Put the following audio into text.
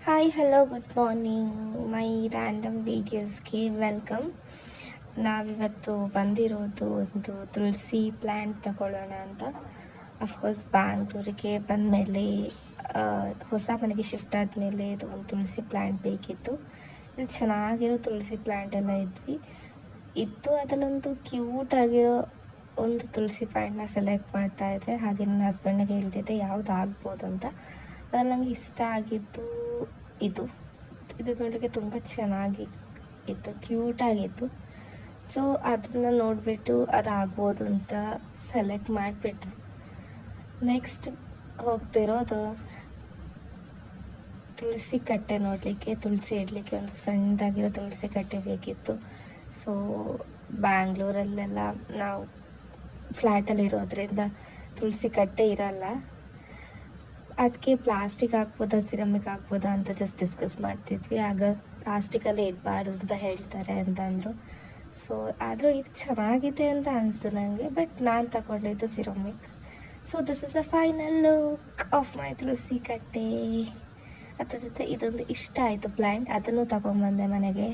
Hi hello good morning my random ವೀಡಿಯೋಸ್ಗೆ welcome. ನಾವಿವತ್ತು ಬಂದಿರೋದು ಒಂದು ತುಳಸಿ ಪ್ಲ್ಯಾಂಟ್ ತಗೊಳ್ಳೋಣ ಅಂತ. ಅಫ್ಕೋರ್ಸ್ ಬ್ಯಾಂಗ್ಳೂರಿಗೆ ಬಂದಮೇಲೆ ಹೊಸ ಮನೆಗೆ ಶಿಫ್ಟ್ ಆದಮೇಲೆ ಇದು ಒಂದು ತುಳಸಿ ಪ್ಲ್ಯಾಂಟ್ ಬೇಕಿತ್ತು. ಇಲ್ಲಿ ಚೆನ್ನಾಗಿರೋ ತುಳಸಿ ಪ್ಲ್ಯಾಂಟ್ ಎಲ್ಲ ಇತ್ತು ಅದರಲ್ಲೊಂದು ಕ್ಯೂಟ್ ಆಗಿರೋ ಒಂದು ತುಳಸಿ ಪ್ಲ್ಯಾಂಟ್ನ ಸೆಲೆಕ್ಟ್ ಮಾಡ್ತಾ ಇದ್ದೆ. ಹಾಗೆ ನನ್ನ ಹಸ್ಬೆಂಡಿಗೆ ಹೇಳ್ತಿದ್ದೆ ಯಾವ್ದು ಆಗ್ಬೋದು ಅಂತ. ಅದ್ರಲ್ಲಿ ನನಗೆ ಇಷ್ಟ ಆಗಿದ್ದು ಇದು ನೋಡೋಕ್ಕೆ ತುಂಬ ಚೆನ್ನಾಗಿ ಇತ್ತು, ಕ್ಯೂಟಾಗಿತ್ತು. ಸೊ ಅದನ್ನು ನೋಡಿಬಿಟ್ಟು ಅದಾಗ್ಬೋದು ಅಂತ ಸೆಲೆಕ್ಟ್ ಮಾಡಿಬಿಟ್ಟು ನೆಕ್ಸ್ಟ್ ಹೋಗ್ತಿರೋದು ತುಳಸಿ ಕಟ್ಟೆ ನೋಡಲಿಕ್ಕೆ. ತುಳಸಿ ಇಡಲಿಕ್ಕೆ ಒಂದು ಸಣ್ಣದಾಗಿರೋ ತುಳಸಿ ಕಟ್ಟೆ ಬೇಕಿತ್ತು. ಸೊ ಬ್ಯಾಂಗ್ಳೂರಲ್ಲೆಲ್ಲ ನಾವು ಫ್ಲ್ಯಾಟಲ್ಲಿರೋದ್ರಿಂದ ತುಳಸಿ ಕಟ್ಟೆ ಇರಲ್ಲ. ಅದಕ್ಕೆ ಪ್ಲಾಸ್ಟಿಕ್ ಹಾಕ್ಬೋದಾ ಸಿರಮಿಕ್ ಹಾಕ್ಬೋದಾ ಅಂತ ಜಸ್ಟ್ ಡಿಸ್ಕಸ್ ಮಾಡ್ತಿದ್ವಿ. ಆಗ ಪ್ಲಾಸ್ಟಿಕಲ್ಲೇ ಇಡಬಾರ್ದು ಅಂತ ಹೇಳ್ತಾರೆ ಅಂತಂದರು. ಸೊ ಆದರೂ ಇದು ಚೆನ್ನಾಗಿದೆ ಅಂತ ಅನಿಸ್ತು ನನಗೆ, ಬಟ್ ನಾನು ತಗೊಂಡಿದ್ದು ceramic. So this is a final look of my tulasi katte. ಅದ್ರ ಜೊತೆ ಇದೊಂದು ಇಷ್ಟ ಆಯಿತು ಪ್ಲ್ಯಾಂಟ್, ಅದನ್ನು ತಗೊಂಬಂದೆ ಮನೆಗೆ.